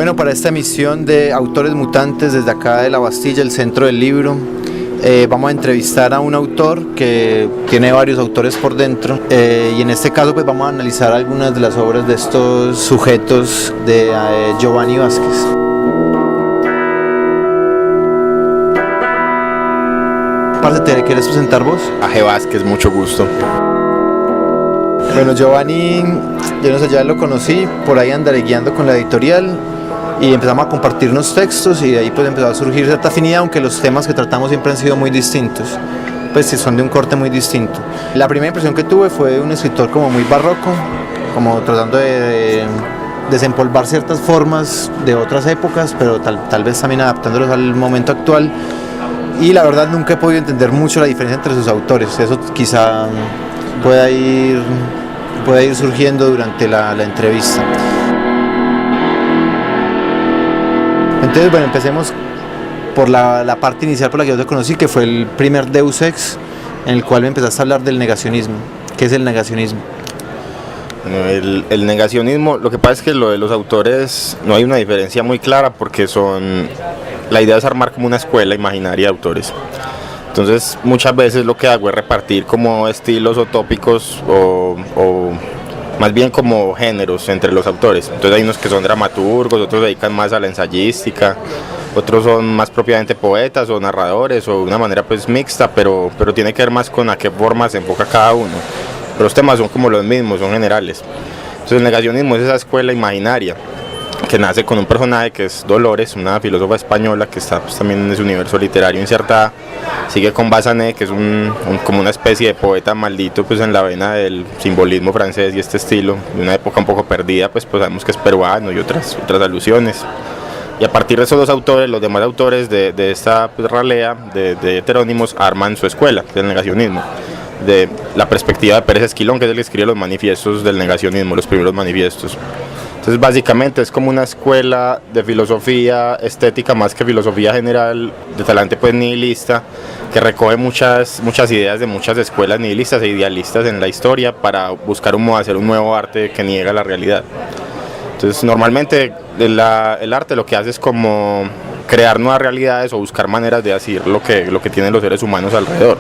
Bueno, para esta emisión de Autores Mutantes desde acá de La Bastilla, el centro del libro, vamos a entrevistar a un autor que tiene varios autores por dentro y en este caso pues vamos a analizar algunas de las obras de estos sujetos de Giovanni Vázquez. Parce, ¿te quieres presentar vos? Aje Vázquez, mucho gusto. Bueno, Giovanni, yo no sé, ya lo conocí, por ahí andaré guiando con la editorial y empezamos a compartir unos textos y de ahí pues empezó a surgir cierta afinidad, aunque los temas que tratamos siempre han sido muy distintos, pues sí, son de un corte muy distinto. La primera impresión que tuve fue de un escritor como muy barroco, como tratando de desempolvar ciertas formas de otras épocas, pero tal vez también adaptándolos al momento actual. Y la verdad nunca he podido entender mucho la diferencia entre sus autores, eso quizá pueda ir surgiendo durante la entrevista. Entonces, bueno, empecemos por la parte inicial por la que yo te conocí, que fue el primer Deus Ex, en el cual me empezaste a hablar del negacionismo. ¿Qué es el negacionismo? El negacionismo, lo que pasa es que lo de los autores no hay una diferencia muy clara porque la idea es armar como una escuela imaginaria de autores. Entonces muchas veces lo que hago es repartir como estilos o tópicos o más bien como géneros entre los autores. Entonces hay unos que son dramaturgos, otros se dedican más a la ensayística, otros son más propiamente poetas o narradores o de una manera pues mixta, pero tiene que ver más con a qué forma se enfoca cada uno. Pero los temas son como los mismos, son generales. Entonces el negacionismo es esa escuela imaginaria que nace con un personaje que es Dolores, una filósofa española que está pues, también en ese universo literario insertada. Sigue con Bassanet, que es como una especie de poeta maldito pues, en la vena del simbolismo francés y este estilo, de una época un poco perdida, pues sabemos que es peruano y otras alusiones. Y a partir de esos dos autores, los demás autores de esta pues, ralea de heterónimos arman su escuela del negacionismo, de la perspectiva de Pérez Esquilón, que es el que escribe los manifiestos del negacionismo, los primeros manifiestos. Entonces básicamente es como una escuela de filosofía estética más que filosofía general, de talante pues nihilista, que recoge muchas ideas de muchas escuelas nihilistas e idealistas en la historia para buscar un modo de hacer un nuevo arte que niega la realidad. Entonces normalmente el arte lo que hace es como crear nuevas realidades o buscar maneras de decir lo que tienen los seres humanos alrededor.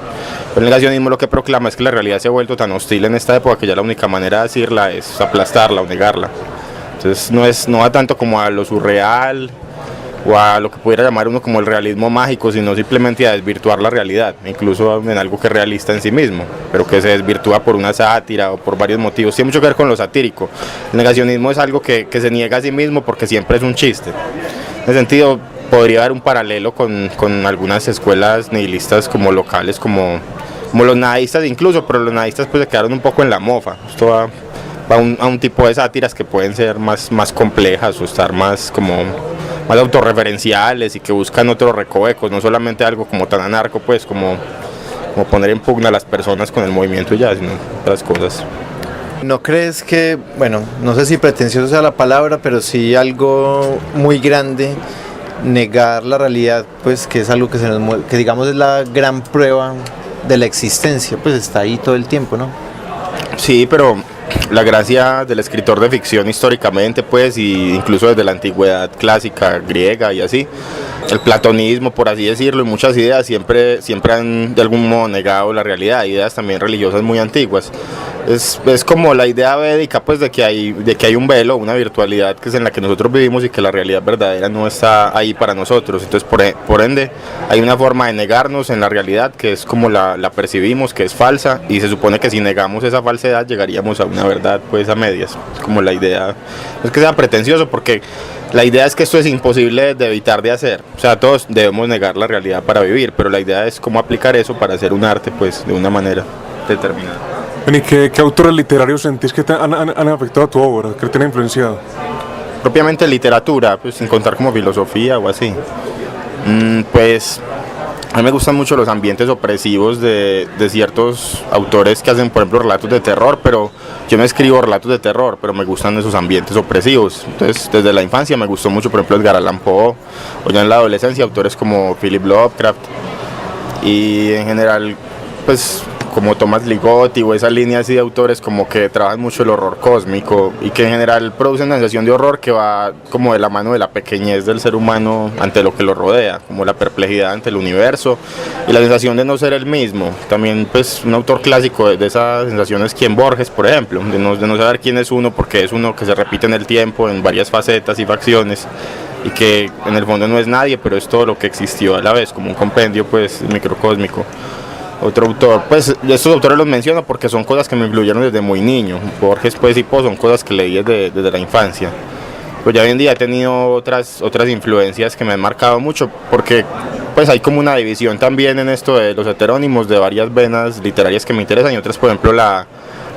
El negacionismo lo que proclama es que la realidad se ha vuelto tan hostil en esta época que ya la única manera de decirla es aplastarla o negarla. Entonces no va tanto como a lo surreal o a lo que pudiera llamar uno como el realismo mágico, sino simplemente a desvirtuar la realidad, incluso en algo que es realista en sí mismo, pero que se desvirtúa por una sátira o por varios motivos. Tiene mucho que ver con lo satírico. El negacionismo es algo que se niega a sí mismo porque siempre es un chiste. En ese sentido, podría haber un paralelo con algunas escuelas nihilistas como locales, como los nadaístas incluso, pero los nadaístas pues se quedaron un poco en la mofa. Esto va a un tipo de sátiras que pueden ser más complejas o estar más autorreferenciales y que buscan otros recovecos, no solamente algo como tan anarco pues como poner en pugna a las personas con el movimiento y ya, sino otras cosas. ¿No crees que, bueno, no sé si pretencioso sea la palabra, pero sí algo muy grande, negar la realidad, pues que es algo que digamos es la gran prueba de la existencia, pues está ahí todo el tiempo, ¿no? Sí, pero la gracia del escritor de ficción históricamente, pues, y incluso desde la antigüedad clásica griega y así, el platonismo, por así decirlo, y muchas ideas siempre han de algún modo negado la realidad, ideas también religiosas muy antiguas. Es como la idea védica, pues, de que hay un velo, una virtualidad que es en la que nosotros vivimos y que la realidad verdadera no está ahí para nosotros. Entonces, por ende, hay una forma de negarnos en la realidad que es como la percibimos, que es falsa, y se supone que si negamos esa falsedad llegaríamos a una verdad, pues, a medias. Es como la idea, no es que sea pretencioso, porque la idea es que esto es imposible de evitar de hacer. O sea, todos debemos negar la realidad para vivir, pero la idea es cómo aplicar eso para hacer un arte, pues, de una manera determinada. ¿Y qué autores literarios sentís que han afectado a tu obra? ¿Qué te han influenciado? Propiamente literatura, pues sin contar como filosofía o así. Pues a mí me gustan mucho los ambientes opresivos de ciertos autores que hacen, por ejemplo, relatos de terror, pero yo no escribo relatos de terror, pero me gustan esos ambientes opresivos. Entonces, desde la infancia me gustó mucho, por ejemplo, Edgar Allan Poe, o ya en la adolescencia, autores como Philip Lovecraft, y en general, pues como Thomas Ligotti o esa línea así de autores como que trabajan mucho el horror cósmico y que en general producen una sensación de horror que va como de la mano de la pequeñez del ser humano ante lo que lo rodea, como la perplejidad ante el universo y la sensación de no ser el mismo. También pues un autor clásico de esas sensaciones, quien Borges, por ejemplo, de no saber quién es uno porque es uno que se repite en el tiempo en varias facetas y facciones y que en el fondo no es nadie, pero es todo lo que existió a la vez, como un compendio pues microcósmico. Otro autor, pues estos autores los menciono porque son cosas que me influyeron desde muy niño. Borges pues y Poe son cosas que leí desde la infancia. Pues ya hoy en día he tenido otras influencias que me han marcado mucho porque pues hay como una división también en esto de los heterónimos de varias venas literarias que me interesan y otras, por ejemplo, la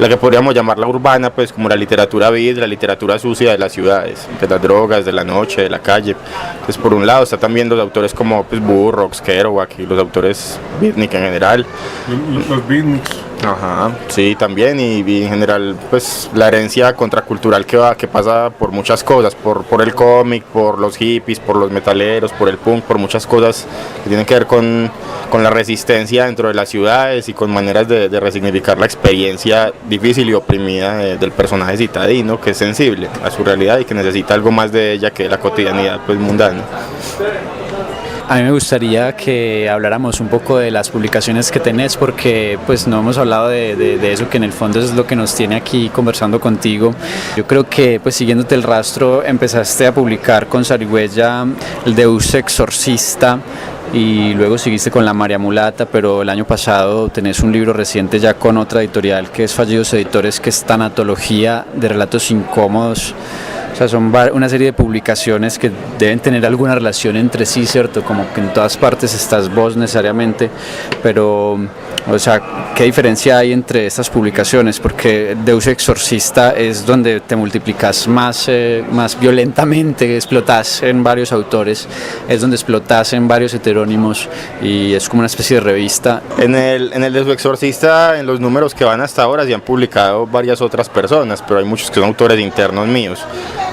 que podríamos llamar la urbana, pues como la literatura vid, la literatura sucia de las ciudades, de las drogas, de la noche, de la calle. Entonces por un lado está también los autores como pues, Burroughs, Kerouac y los autores beatnik en general. Los beatniks. Ajá, sí, también y en general pues la herencia contracultural que pasa por muchas cosas, por el cómic, por los hippies, por los metaleros, por el punk, por muchas cosas que tienen que ver con la resistencia dentro de las ciudades y con maneras de resignificar la experiencia difícil y oprimida del personaje citadino, que es sensible a su realidad y que necesita algo más de ella que la cotidianidad pues mundana. A mí me gustaría que habláramos un poco de las publicaciones que tenés porque pues no hemos hablado de eso que en el fondo es lo que nos tiene aquí conversando contigo. Yo creo que pues siguiéndote el rastro empezaste a publicar con Zarigüeya el Deus Exorcista y luego seguiste con La María Mulata, pero el año pasado tenés un libro reciente ya con otra editorial que es Fallidos Editores, que es Tanatología de Relatos Incómodos. O sea, son una serie de publicaciones que deben tener alguna relación entre sí, ¿cierto? Como que en todas partes estás vos necesariamente, pero, o sea, ¿qué diferencia hay entre estas publicaciones? Porque Deus Exorcista es donde te multiplicas más violentamente, explotas en varios autores, es donde explotas en varios heterónimos y es como una especie de revista. En el Deus Exorcista, en los números que van hasta ahora, se han publicado varias otras personas, pero hay muchos que son autores internos míos.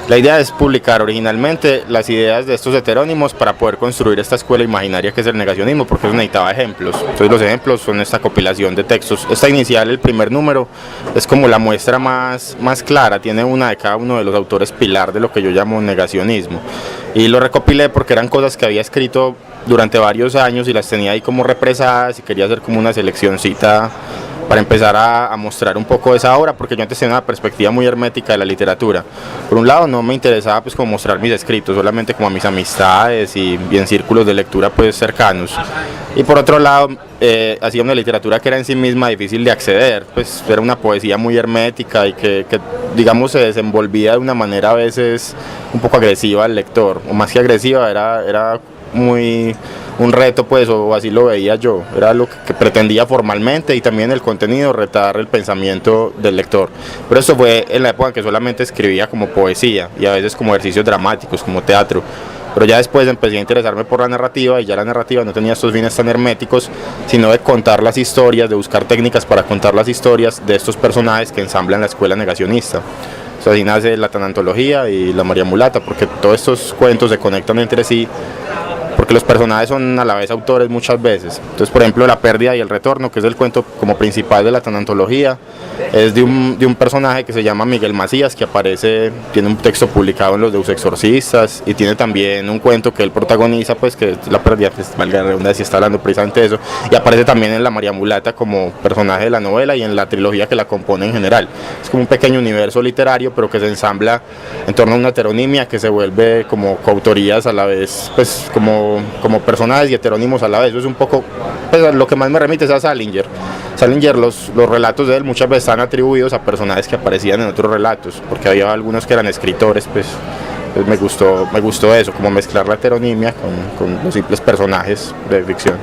La idea es publicar originalmente las ideas de estos heterónimos para poder construir esta escuela imaginaria que es el negacionismo, porque eso necesitaba ejemplos. Entonces los ejemplos son esta compilación de textos. Esta inicial, el primer número, es como la muestra más clara, tiene una de cada uno de los autores pilar de lo que yo llamo negacionismo. Y lo recopilé porque eran cosas que había escrito durante varios años y las tenía ahí como represadas y quería hacer como una seleccioncita para empezar a mostrar un poco de esa obra, porque yo antes tenía una perspectiva muy hermética de la literatura. Por un lado no me interesaba pues como mostrar mis escritos, solamente como a mis amistades y en círculos de lectura pues cercanos. Y por otro lado hacía una literatura que era en sí misma difícil de acceder, pues era una poesía muy hermética y que digamos se desenvolvía de una manera a veces un poco agresiva al lector, o más que agresiva era muy un reto pues, o así lo veía yo, era lo que pretendía formalmente y también el contenido retar el pensamiento del lector, pero eso fue en la época en que solamente escribía como poesía y a veces como ejercicios dramáticos, como teatro, pero ya después empecé a interesarme por la narrativa y ya la narrativa no tenía estos fines tan herméticos, sino de contar las historias, de buscar técnicas para contar las historias de estos personajes que ensamblan la escuela negacionista. Así nace la Tanatología y La María Mulata, porque todos estos cuentos se conectan entre sí, porque los personajes son a la vez autores muchas veces. Entonces, por ejemplo, La Pérdida y el Retorno, que es el cuento como principal de la Tanatología, es de un personaje que se llama Miguel Macías, que aparece, tiene un texto publicado en los Deus Exorcistas, y tiene también un cuento que él protagoniza, pues que es La Pérdida, pues, valga la redundancia, está hablando precisamente de eso, y aparece también en La María Mulata como personaje de la novela y en la trilogía que la compone en general. Es como un pequeño universo literario, pero que se ensambla en torno a una heteronimia que se vuelve como coautorías a la vez, pues como personajes y heterónimos a la vez. Eso es un poco, pues, lo que más me remite es a Salinger. Salinger, los relatos de él muchas veces están atribuidos a personajes que aparecían en otros relatos, porque había algunos que eran escritores, pues me gustó eso, como mezclar la heteronimia con los simples personajes de ficción.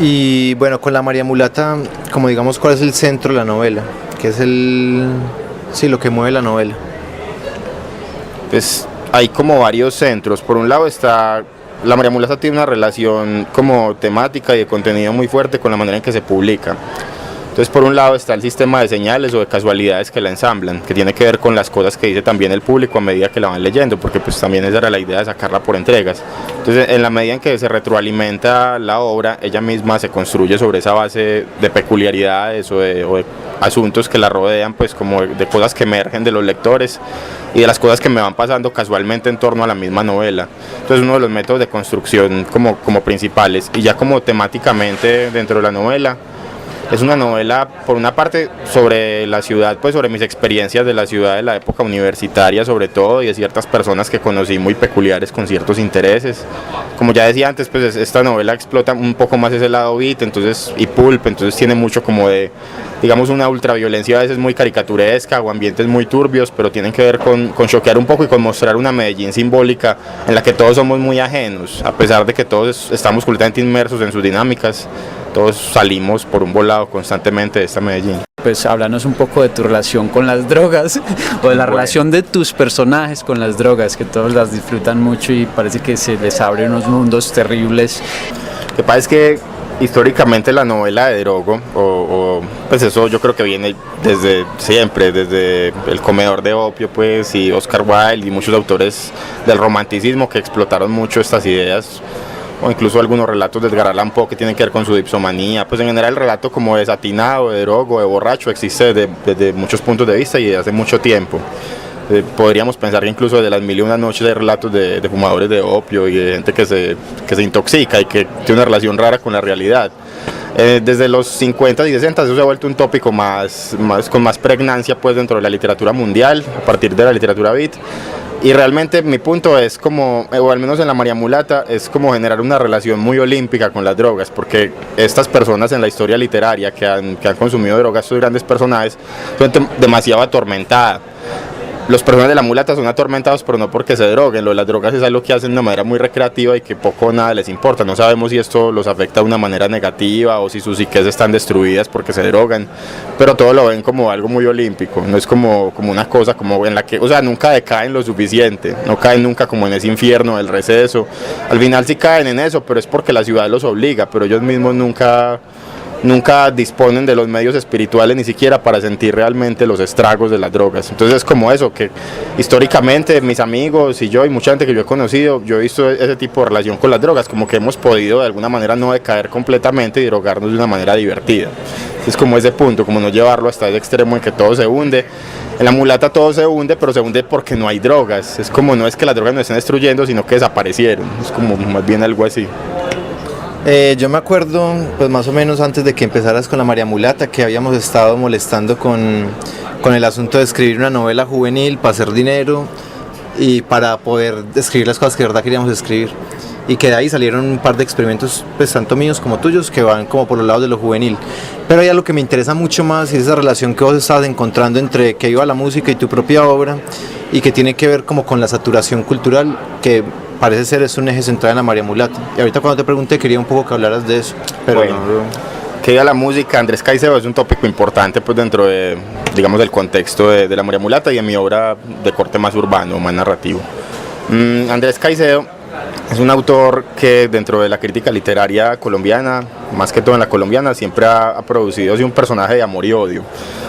Y bueno, con La María Mulata, como digamos, ¿cuál es el centro de la novela? ¿Qué es lo que mueve la novela? Pues hay como varios centros. Por un lado está, La María Mulata tiene una relación como temática y de contenido muy fuerte con la manera en que se publica. Entonces, por un lado está el sistema de señales o de casualidades que la ensamblan, que tiene que ver con las cosas que dice también el público a medida que la van leyendo, porque pues también esa era la idea de sacarla por entregas. Entonces, en la medida en que se retroalimenta la obra, ella misma se construye sobre esa base de peculiaridades o de asuntos que la rodean, pues como de cosas que emergen de los lectores y de las cosas que me van pasando casualmente en torno a la misma novela. Entonces, uno de los métodos de construcción como principales, y ya como temáticamente dentro de la novela, es una novela, por una parte, sobre la ciudad, pues sobre mis experiencias de la ciudad de la época universitaria sobre todo, y de ciertas personas que conocí muy peculiares con ciertos intereses. Como ya decía antes, pues esta novela explota un poco más ese lado beat, entonces, y pulp, entonces tiene mucho como de, digamos, una ultraviolencia a veces muy caricaturesca o ambientes muy turbios, pero tienen que ver con choquear un poco y con mostrar una Medellín simbólica en la que todos somos muy ajenos, a pesar de que todos estamos completamente inmersos en sus dinámicas. Todos salimos por un volado constantemente de esta Medellín. Pues háblanos un poco de tu relación con las drogas o de la relación de tus personajes con las drogas, que todos las disfrutan mucho y parece que se les abren unos mundos terribles. Lo que pasa es que históricamente la novela de Drogo, pues eso yo creo que viene desde siempre, desde El comedor de opio, pues, y Oscar Wilde y muchos autores del romanticismo que explotaron mucho estas ideas, o incluso algunos relatos de Edgar Allan Poe que tienen que ver con su dipsomanía. Pues en general el relato como desatinado, de drogo, de borracho existe desde muchos puntos de vista y desde hace mucho tiempo. Podríamos pensar que incluso desde las 1001 noches hay relatos de fumadores de opio y de gente que se intoxica y que tiene una relación rara con la realidad. Desde los 50 y 60 eso se ha vuelto un tópico con más pregnancia, pues, dentro de la literatura mundial, a partir de la literatura beat. Y realmente mi punto es como, o al menos en La María Mulata, es como generar una relación muy olímpica con las drogas, porque estas personas en la historia literaria que han consumido drogas, estos grandes personajes, son demasiado atormentadas. Los personajes de La Mulata son atormentados, pero no porque se droguen. Lo de las drogas es algo que hacen de una manera muy recreativa y que poco o nada les importa. No sabemos si esto los afecta de una manera negativa o si sus psiques están destruidas porque se drogan, pero todo lo ven como algo muy olímpico. No es como una cosa como en la que, o sea, nunca decaen lo suficiente, no caen nunca como en ese infierno del receso. Al final sí caen en eso, pero es porque la ciudad los obliga, pero ellos mismos nunca disponen de los medios espirituales ni siquiera para sentir realmente los estragos de las drogas. Entonces es como eso, que históricamente mis amigos y yo y mucha gente que yo he conocido, yo he visto ese tipo de relación con las drogas, como que hemos podido de alguna manera no decaer completamente y drogarnos de una manera divertida. Es como ese punto, como no llevarlo hasta ese extremo en que todo se hunde. En La Mulata todo se hunde, pero se hunde porque no hay drogas. Es como, no es que las drogas nos estén destruyendo, sino que desaparecieron. Es como más bien algo así. Yo me acuerdo, pues más o menos antes de que empezaras con La María Mulata, que habíamos estado molestando con el asunto de escribir una novela juvenil para hacer dinero y para poder escribir las cosas que de verdad queríamos escribir. Y que de ahí salieron un par de experimentos, pues tanto míos como tuyos, que van como por los lados de lo juvenil. Pero hay algo que me interesa mucho más, y es esa relación que vos estás encontrando entre que iba la música y tu propia obra, y que tiene que ver como con la saturación cultural, que parece ser es un eje central en La María Mulata. Y ahorita cuando te pregunté quería un poco que hablaras de eso, pero bueno, que iba la música, Andrés Caicedo es un tópico importante, pues, dentro de, digamos, del contexto de La María Mulata y en mi obra de corte más urbano, más narrativo. Andrés Caicedo es un autor que dentro de la crítica literaria colombiana, más que todo en la colombiana, siempre ha producido así un personaje de amor y odio.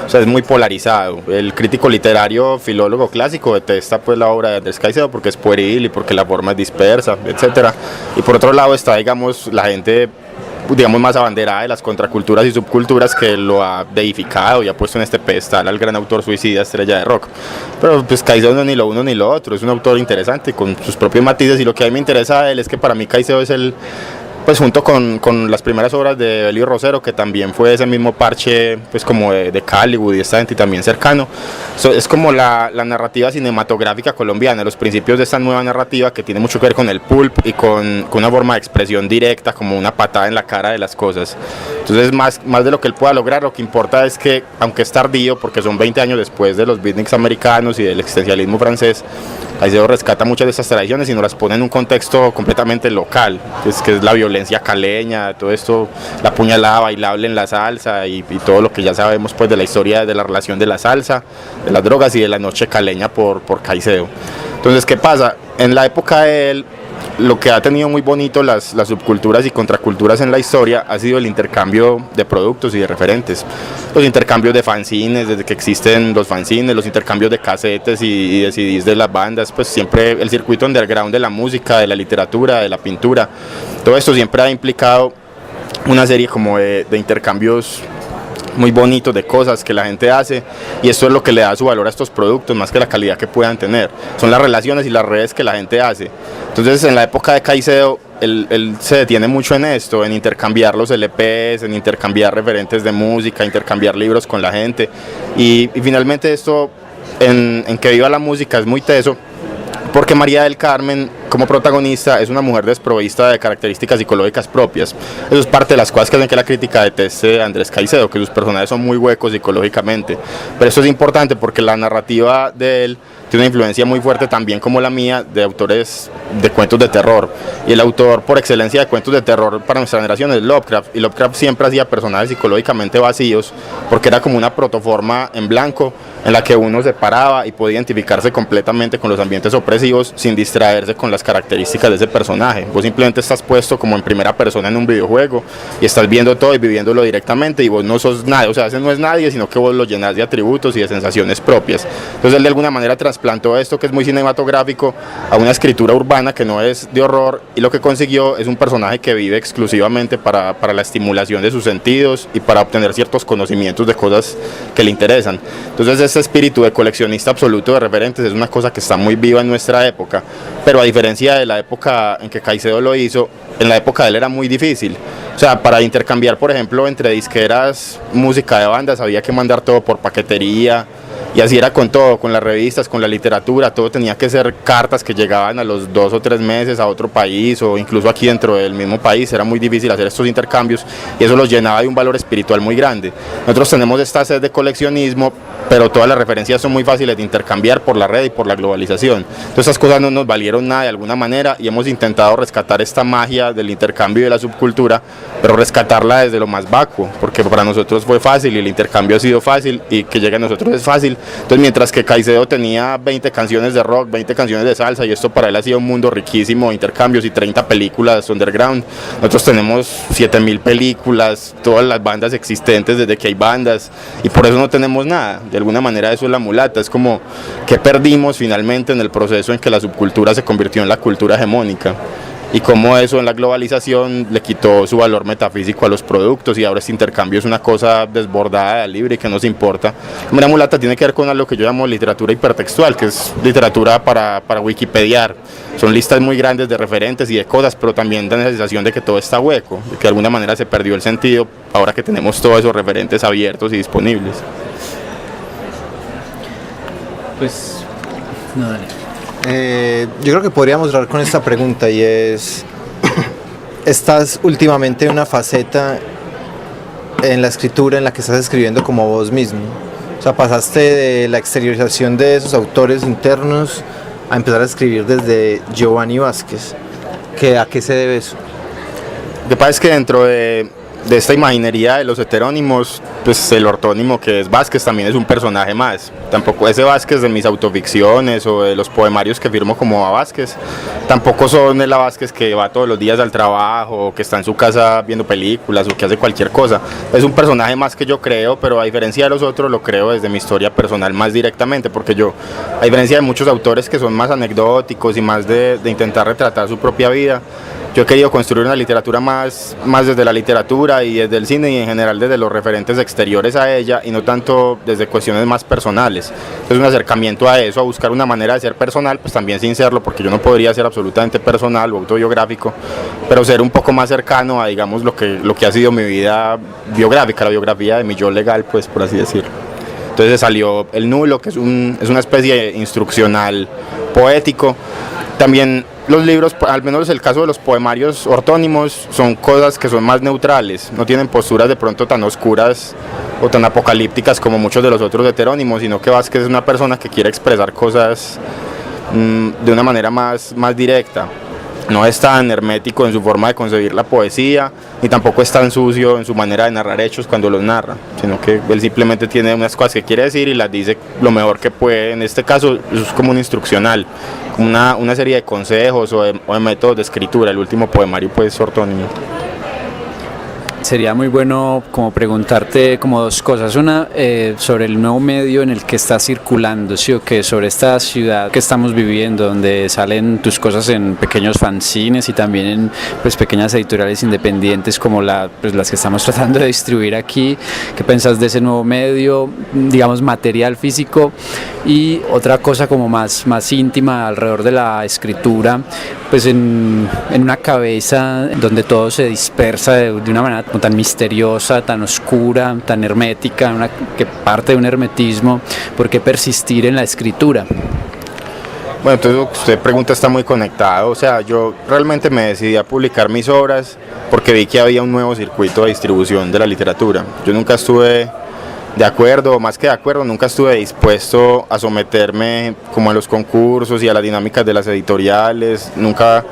O sea, es muy polarizado. El crítico literario, filólogo clásico, detesta pues la obra de Andrés Caicedo porque es pueril y porque la forma es dispersa, etc. Y por otro lado está, digamos, la gente, digamos, más abanderada de las contraculturas y subculturas que lo ha deificado y ha puesto en este pedestal al gran autor suicida, estrella de rock. Pero pues Caicedo no es ni lo uno ni lo otro, es un autor interesante con sus propios matices, y lo que a mí me interesa de él es que para mí Caicedo es el, pues junto con las primeras obras de Elio Rosero, que también fue ese mismo parche, pues como de Caliwood y esta gente también cercano, es como la narrativa cinematográfica colombiana, los principios de esta nueva narrativa que tiene mucho que ver con el pulp y con una forma de expresión directa, como una patada en la cara de las cosas. Entonces más de lo que él pueda lograr, lo que importa es que, aunque es tardío, porque son 20 años después de los beatniks americanos y del existencialismo francés, Caicedo rescata muchas de estas tradiciones y nos las pone en un contexto completamente local, que es la violencia caleña, todo esto, la puñalada bailable en la salsa y todo lo que ya sabemos pues de la historia de la relación de la salsa, de las drogas y de la noche caleña por Caicedo. Entonces, ¿qué pasa? En la época de él, lo que ha tenido muy bonito las subculturas y contraculturas en la historia ha sido el intercambio de productos y de referentes. Los intercambios de fanzines, desde que existen los fanzines, los intercambios de casetes y de CDs de las bandas, pues siempre el circuito underground de la música, de la literatura, de la pintura, todo esto siempre ha implicado una serie como de intercambios muy bonitos de cosas que la gente hace, y esto es lo que le da su valor a estos productos más que la calidad que puedan tener, son las relaciones y las redes que la gente hace. Entonces en la época de Caicedo él se detiene mucho en esto, en intercambiar los LPs, en intercambiar referentes de música, intercambiar libros con la gente, y finalmente esto en Que Viva la Música es muy teso, porque María del Carmen, como protagonista, es una mujer desprovista de características psicológicas propias. Eso es parte de las cosas que hacen que la crítica deteste a Andrés Caicedo, que sus personajes son muy huecos psicológicamente. Pero eso es importante porque la narrativa de él tiene una influencia muy fuerte también, como la mía, de autores de cuentos de terror. Y el autor por excelencia de cuentos de terror para nuestra generación es Lovecraft. Y Lovecraft siempre hacía personajes psicológicamente vacíos, porque era como una protoforma en blanco en la que uno se paraba y podía identificarse completamente con los ambientes opresivos sin distraerse con las características de ese personaje. Vos simplemente estás puesto como en primera persona en un videojuego y estás viendo todo y viviéndolo directamente, y vos no sos nadie, o sea, ese no es nadie, sino que vos lo llenas de atributos y de sensaciones propias. Entonces él de alguna manera trasplantó esto, que es muy cinematográfico, a una escritura urbana que no es de horror, y lo que consiguió es un personaje que vive exclusivamente para la estimulación de sus sentidos y para obtener ciertos conocimientos de cosas que le interesan. Entonces este espíritu de coleccionista absoluto de referentes es una cosa que está muy viva en nuestra época, pero a diferencia de la época en que Caicedo lo hizo, en la época de él era muy difícil. O sea, para intercambiar, por ejemplo, entre disqueras, música de bandas, había que mandar todo por paquetería, y así era con todo, con las revistas, con la literatura, todo tenía que ser cartas que llegaban a los 2 o 3 meses a otro país, o incluso aquí dentro del mismo país. Era muy difícil hacer estos intercambios y eso los llenaba de un valor espiritual muy grande. Nosotros tenemos esta sed de coleccionismo, pero todas las referencias son muy fáciles de intercambiar por la red y por la globalización. Entonces estas cosas no nos valieron nada de alguna manera, y hemos intentado rescatar esta magia del intercambio y de la subcultura, pero rescatarla desde lo más vacuo, porque para nosotros fue fácil y el intercambio ha sido fácil y que llegue a nosotros es fácil. Entonces mientras que Caicedo tenía 20 canciones de rock, 20 canciones de salsa, y esto para él ha sido un mundo riquísimo de intercambios y 30 películas underground, nosotros tenemos 7000 películas, todas las bandas existentes desde que hay bandas, y por eso no tenemos nada. De alguna manera eso es la mulata, es como que perdimos finalmente en el proceso en que la subcultura se convirtió en la cultura hegemónica, y cómo eso en la globalización le quitó su valor metafísico a los productos, y ahora este intercambio es una cosa desbordada, libre y que no se importa. La mulata tiene que ver con algo que yo llamo literatura hipertextual, que es literatura para wikipediar. Son listas muy grandes de referentes y de cosas, pero también da la sensación de que todo está hueco, de que de alguna manera se perdió el sentido ahora que tenemos todos esos referentes abiertos y disponibles. Pues, no, dale. Yo creo que podríamos hablar con esta pregunta, y es: estás últimamente en una faceta en la escritura en la que estás escribiendo como vos mismo. O sea, pasaste de la exteriorización de esos autores internos a empezar a escribir desde Giovanni Vázquez. ¿A qué se debe eso? Lo que pasa es que dentro de esta imaginería de los heterónimos, pues el ortónimo que es Vázquez también es un personaje más. Tampoco ese Vázquez de mis autoficciones o de los poemarios que firmo como a Vázquez, tampoco son el Vázquez que va todos los días al trabajo, o que está en su casa viendo películas, o que hace cualquier cosa. Es un personaje más que yo creo, pero a diferencia de los otros lo creo desde mi historia personal más directamente, porque yo, a diferencia de muchos autores que son más anecdóticos y más de intentar retratar su propia vida, yo he querido construir una literatura más desde la literatura y desde el cine, y en general desde los referentes exteriores a ella, y no tanto desde cuestiones más personales. Es un acercamiento a eso, a buscar una manera de ser personal, pues también sin serlo, porque yo no podría ser absolutamente personal o autobiográfico, pero ser un poco más cercano a, digamos, lo que ha sido mi vida biográfica, la biografía de mi yo legal, pues por así decirlo. Entonces salió El Nulo, que es una especie instruccional poético. También los libros, al menos el caso de los poemarios ortónimos, son cosas que son más neutrales, no tienen posturas de pronto tan oscuras o tan apocalípticas como muchos de los otros heterónimos, sino que Vázquez es una persona que quiere expresar cosas de una manera más directa. no es tan hermético en su forma de concebir la poesía, ni tampoco es tan sucio en su manera de narrar hechos cuando los narra, sino que él simplemente tiene unas cosas que quiere decir y las dice lo mejor que puede. En este caso eso es como un instruccional, como una serie de consejos o de métodos de escritura. El último poemario pues es ortónimo. Sería muy bueno como preguntarte como dos cosas, una sobre el nuevo medio en el que estás circulando, ¿sí? O que sobre esta ciudad que estamos viviendo, donde salen tus cosas en pequeños fanzines y también en pues, pequeñas editoriales independientes como pues, las que estamos tratando de distribuir aquí. ¿Qué pensás de ese nuevo medio, digamos material físico? Y otra cosa como más íntima alrededor de la escritura, pues en una cabeza donde todo se dispersa de una manera tan misteriosa, tan oscura, tan hermética, que parte de un hermetismo. ¿Por qué persistir en la escritura? Bueno, entonces lo que usted pregunta está muy conectado. O sea, yo realmente me decidí a publicar mis obras porque vi que había un nuevo circuito de distribución de la literatura. Yo nunca estuve de acuerdo, más que de acuerdo, nunca estuve dispuesto a someterme como a los concursos y a las dinámicas de las editoriales. Nunca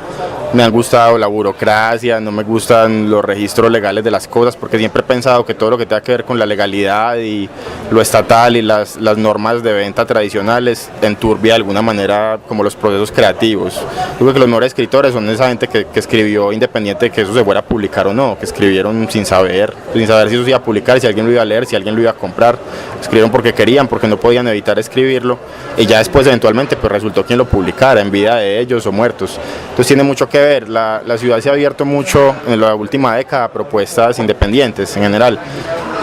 me ha gustado la burocracia, no me gustan los registros legales de las cosas, porque siempre he pensado que todo lo que tenga que ver con la legalidad y lo estatal y las normas de venta tradicionales enturbia de alguna manera como los procesos creativos. Yo creo que los mejores escritores son esa gente que escribió independiente de que eso se fuera a publicar o no, que escribieron sin saber si eso se iba a publicar, si alguien lo iba a leer, si alguien lo iba a comprar. Escribieron porque querían, porque no podían evitar escribirlo, y ya después eventualmente pues resultó quien lo publicara en vida de ellos o muertos. Entonces tiene mucho que ver, la ciudad se ha abierto mucho en la última década a propuestas independientes en general,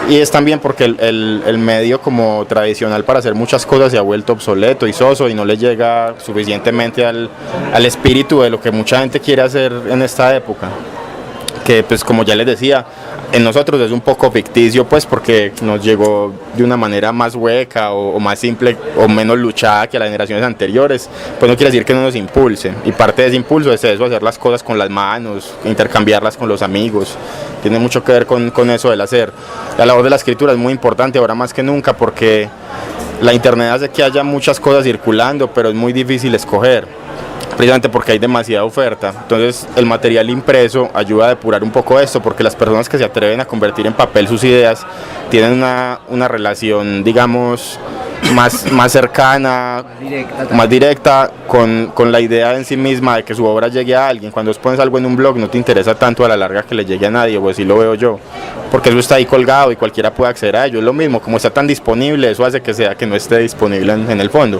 y es también porque el medio como tradicional para hacer muchas cosas se ha vuelto obsoleto y soso y no le llega suficientemente al espíritu de lo que mucha gente quiere hacer en esta época, que pues como ya les decía, en nosotros es un poco ficticio pues porque nos llegó de una manera más hueca o más simple o menos luchada que a las generaciones anteriores, pues no quiere decir que no nos impulse, y parte de ese impulso es eso, hacer las cosas con las manos, intercambiarlas con los amigos, tiene mucho que ver con eso del hacer. La labor de la escritura es muy importante ahora más que nunca porque la internet hace que haya muchas cosas circulando, pero es muy difícil escoger, precisamente porque hay demasiada oferta. Entonces el material impreso ayuda a depurar un poco esto, porque las personas que se atreven a convertir en papel sus ideas tienen una relación, digamos, más cercana, más directa con la idea en sí misma de que su obra llegue a alguien. Cuando vos pones algo en un blog no te interesa tanto a la larga que le llegue a nadie, pues así lo veo yo, porque eso está ahí colgado y cualquiera puede acceder a ello. Es lo mismo, como está tan disponible, eso hace que no esté disponible en el fondo.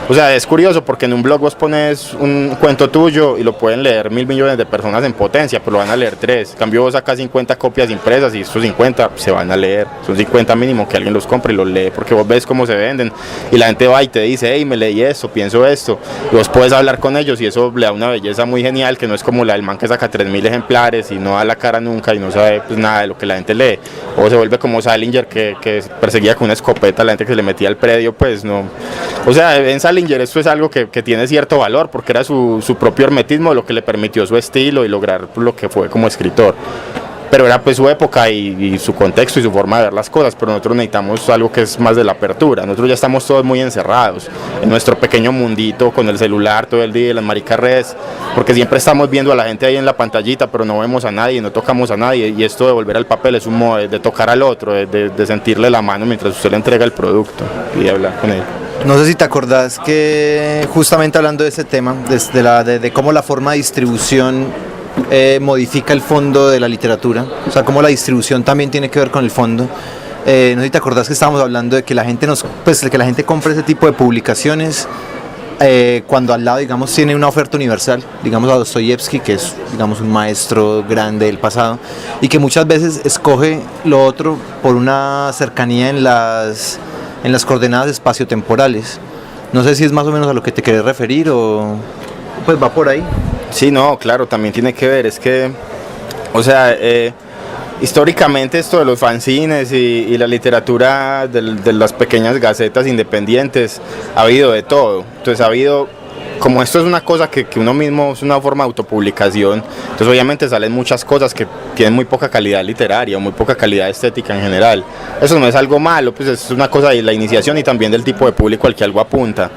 O sea, es curioso porque en un blog vos pones un cuento tuyo y lo pueden leer 1.000 millones de personas en potencia, pero lo van a leer 3. En cambio vos sacas 50 copias impresas y estos 50 se van a leer. Son 50 mínimo que alguien los compre y los lee, porque vos ves cómo se venden y la gente va y te dice, hey, me leí esto, pienso esto, y vos puedes hablar con ellos y eso le da una belleza muy genial, que no es como la del man que saca 3.000 ejemplares y no da la cara nunca y no sabe pues nada de lo que la gente lee, o se vuelve como Salinger que perseguía con una escopeta a la gente que se le metía al predio, pues no. O sea, en Salinger esto es algo que tiene cierto valor porque era su propio hermetismo lo que le permitió su estilo y lograr lo que fue como escritor. Pero era pues su época y su contexto y su forma de ver las cosas, pero nosotros necesitamos algo que es más de la apertura. Nosotros ya estamos todos muy encerrados en nuestro pequeño mundito con el celular todo el día, las maricas redes, porque siempre estamos viendo a la gente ahí en la pantallita, pero no vemos a nadie, no tocamos a nadie, y esto de volver al papel es un modo de tocar al otro, de sentirle la mano mientras usted le entrega el producto y de hablar con él. No sé si te acordás que justamente hablando de ese tema, de cómo la forma de distribución modifica el fondo de la literatura, o sea, cómo la distribución también tiene que ver con el fondo. No sé si te acordás que estábamos hablando de que la gente que la gente compra ese tipo de publicaciones cuando al lado, digamos, tiene una oferta universal, digamos a Dostoyevsky, que es, digamos, un maestro grande del pasado, y que muchas veces escoge lo otro por una cercanía en las coordenadas espaciotemporales. No sé si es más o menos a lo que te querés referir o pues va por ahí. Sí, no, claro, también tiene que ver, es que, o sea, históricamente esto de los fanzines y la literatura de las pequeñas gacetas independientes ha habido de todo. Entonces ha habido como esto es una cosa que uno mismo, es una forma de autopublicación, entonces obviamente salen muchas cosas que tienen muy poca calidad literaria o muy poca calidad estética en general. Eso no es algo malo, pues es una cosa de la iniciación y también del tipo de público al que algo apunta.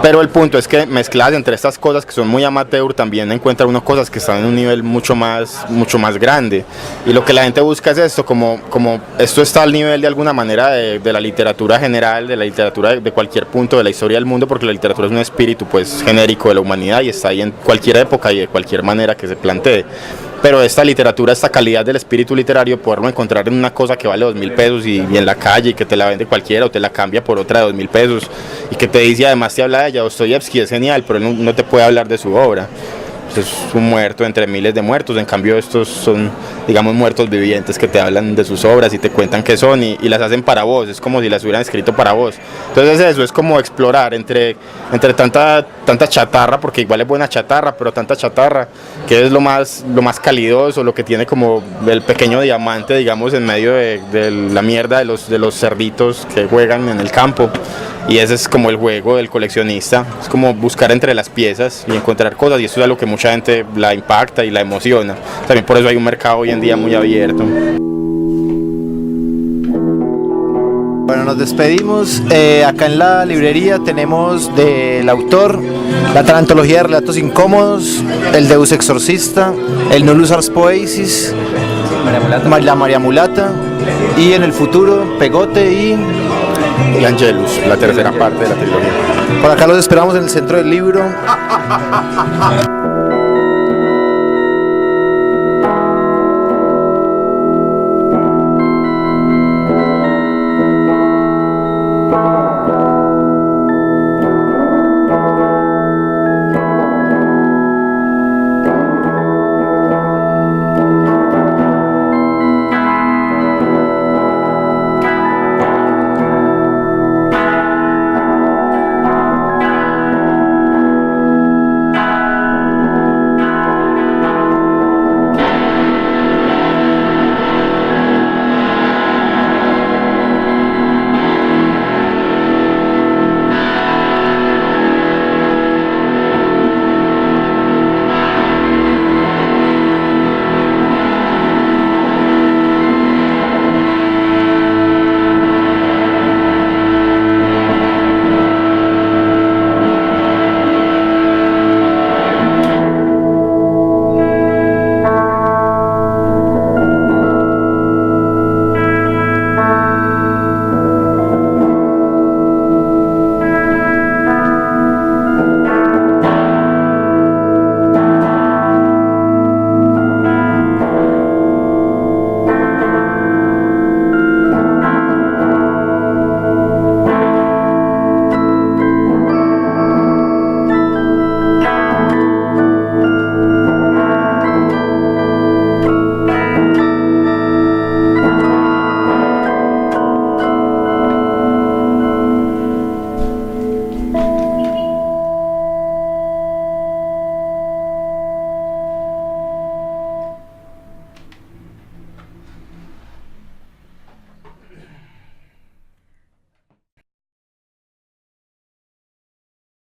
Pero el punto es que mezcladas entre estas cosas que son muy amateur, también encuentra uno cosas que están en un nivel mucho más grande. Y lo que la gente busca es esto, como esto está al nivel de alguna manera de la literatura general, de la literatura de cualquier punto de la historia del mundo, porque la literatura es un espíritu pues genérico de la humanidad y está ahí en cualquier época y de cualquier manera que se plantee. Pero esta literatura, esta calidad del espíritu literario, poderlo encontrar en una cosa que vale 2.000 pesos y en la calle y que te la vende cualquiera o te la cambia por otra de 2.000 pesos y que te dice, además te habla de ella, Dostoyevsky es genial, pero él no te puede hablar de su obra. Es un muerto entre miles de muertos, en cambio estos son, digamos, muertos vivientes que te hablan de sus obras y te cuentan qué son y las hacen para vos, es como si las hubieran escrito para vos. Entonces eso es como explorar entre tanta chatarra, porque igual es buena chatarra, pero tanta chatarra, que es lo más calidoso, lo que tiene como el pequeño diamante, digamos, en medio de la mierda de los cerditos que juegan en el campo. Y ese es como el juego del coleccionista, es como buscar entre las piezas y encontrar cosas, y eso es algo que mucha gente la impacta y la emociona. También por eso hay un mercado hoy en día muy abierto. Bueno, nos despedimos. Acá en la librería tenemos del autor la Tarantología de Relatos Incómodos, el Deus Exorcista, el Nullus Ars Poesis, la María Mulata, y en el futuro Pegote y Angelus, la tercera parte de la trilogía. Por acá los esperamos en el Centro del Libro.